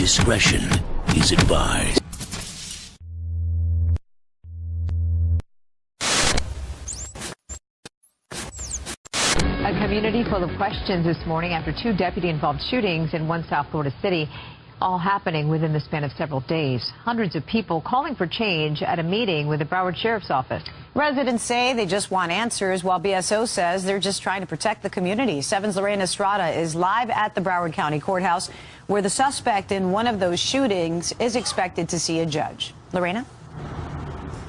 Discretion is advised. A community full of questions this morning after 2 deputy-involved shootings in one South Florida city, all happening within the span of several days. Hundreds of people calling for change at a meeting with the Broward Sheriff's Office. Residents say they just want answers, while BSO says they're just trying to protect the community. 7's Lorena Estrada is live at the Broward County Courthouse, where the suspect in one of those shootings is expected to see a judge. Lorena?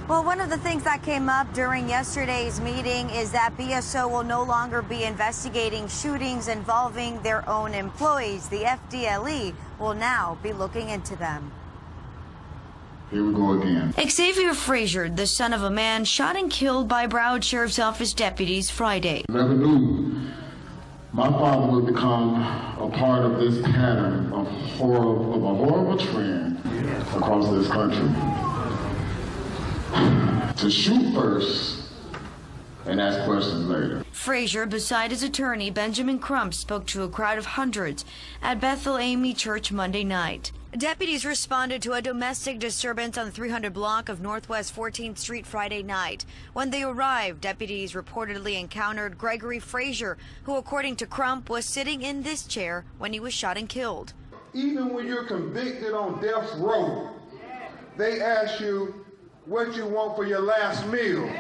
Well, one of the things that came up during yesterday's meeting is that BSO will no longer be investigating shootings involving their own employees. The FDLE will now be looking into them. Here we go again. Xavier Frazier, the son of a man shot and killed by Broward Sheriff's Office deputies Friday. Never knew my father would become a part of this pattern of a horrible trend across this country. To shoot first and ask questions later. Frazier, beside his attorney Benjamin Crump, spoke to a crowd of hundreds at Bethel AME Church Monday night. Deputies responded to a domestic disturbance on the 300 block of Northwest 14th Street Friday night. When they arrived, deputies reportedly encountered Gregory Frazier, who, according to Crump, was sitting in this chair when he was shot and killed. Even when you're convicted on death's row, they ask you what you want for your last meal.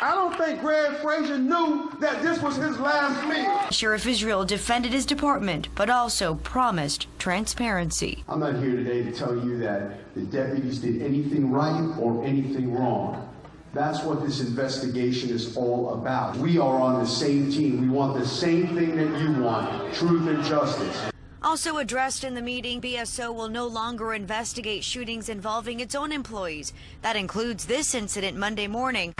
I don't think Greg Frazier knew that this was his last meal. Sheriff Israel defended his department, but also promised transparency. I'm not here today to tell you that the deputies did anything right or anything wrong. That's what this investigation is all about. We are on the same team. We want the same thing that you want, truth and justice. Also addressed in the meeting, BSO will no longer investigate shootings involving its own employees. That includes this incident Monday morning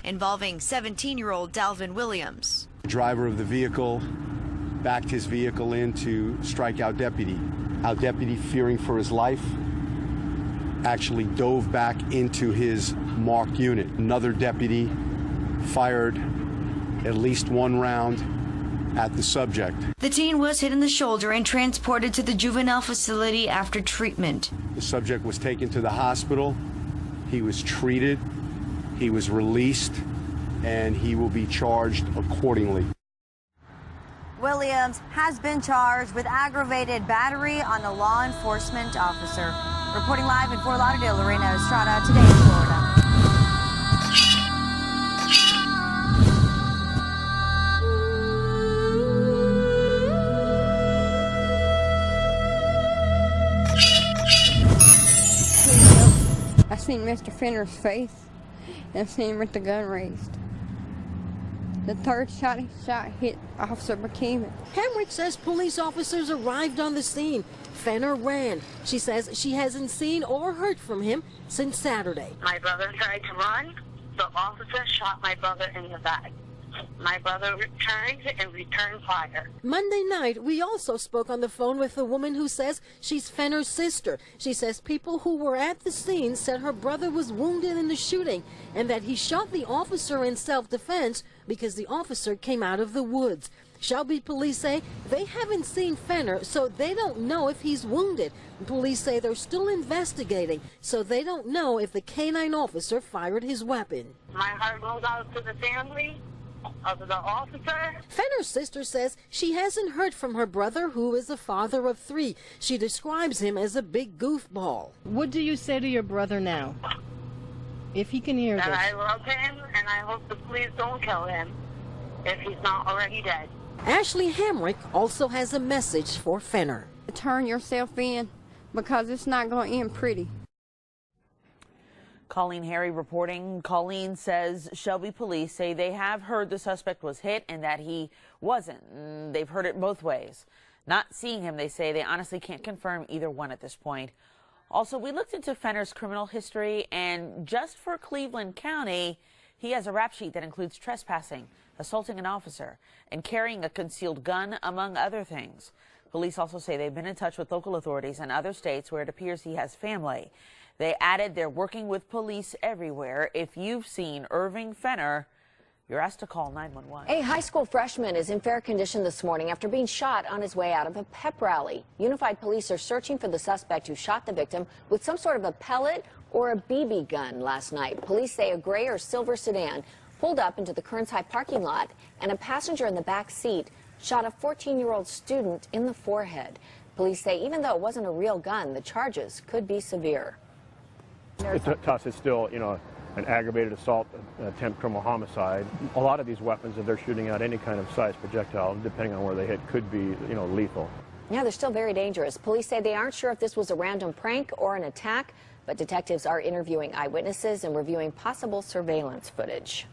involving 17-year-old Dalvin Williams. The driver of the vehicle backed his vehicle in to strike our deputy. Our deputy, fearing for his life, actually dove back into his marked unit. Another deputy fired at least one round at the subject. The teen was hit in the shoulder and transported to the juvenile facility after treatment. The subject was taken to the hospital. He was treated. He was released, and he will be charged accordingly. Williams has been charged with aggravated battery on a law enforcement officer. Reporting live in Fort Lauderdale, Lorena Estrada, Today in Florida. I seen Mr. Fenner's face, and I seen him with the gun raised. The third shot he shot hit Officer McKeeman. Hamrick says police officers arrived on the scene. Fenner ran. She says she hasn't seen or heard from him since Saturday. My brother tried to run. The officer shot my brother in the back. My brother returned and returned fire. Monday night, we also spoke on the phone with a woman who says she's Fenner's sister. She says people who were at the scene said her brother was wounded in the shooting and that he shot the officer in self-defense because the officer came out of the woods. Shelby police say they haven't seen Fenner, so they don't know if he's wounded. Police say they're still investigating, so they don't know if the canine officer fired his weapon. My heart goes out to the family of the officer. Fenner's sister says she hasn't heard from her brother, who is a father of 3. She describes him as a big goofball. What do you say to your brother now, if he can hear this? That I love him, and I hope the police don't kill him if he's not already dead. Ashley Hamrick also has a message for Fenner. Turn yourself in, because it's not going to end pretty. Colleen Harry reporting. Colleen says Shelby police say they have heard the suspect was hit and that he wasn't. They've heard it both ways. Not seeing him, they say they honestly can't confirm either one at this point. Also, we looked into Fenner's criminal history, and just for Cleveland County, he has a rap sheet that includes trespassing, assaulting an officer, and carrying a concealed gun, among other things. Police also say they've been in touch with local authorities in other states where it appears he has family. They added they're working with police everywhere. If you've seen Irving Fenner, you're asked to call 911. A high school freshman is in fair condition this morning after being shot on his way out of a pep rally. Unified police are searching for the suspect who shot the victim with some sort of a pellet or a BB gun last night. Police say a gray or silver sedan pulled up into the Kearns High parking lot, and a passenger in the back seat shot a 14-year-old student in the forehead. Police say even though it wasn't a real gun, the charges could be severe. To us, it's still, an aggravated assault, attempt criminal homicide. A lot of these weapons, if they're shooting out any kind of size projectile, depending on where they hit, could be, lethal. Yeah, they're still very dangerous. Police say they aren't sure if this was a random prank or an attack, but detectives are interviewing eyewitnesses and reviewing possible surveillance footage.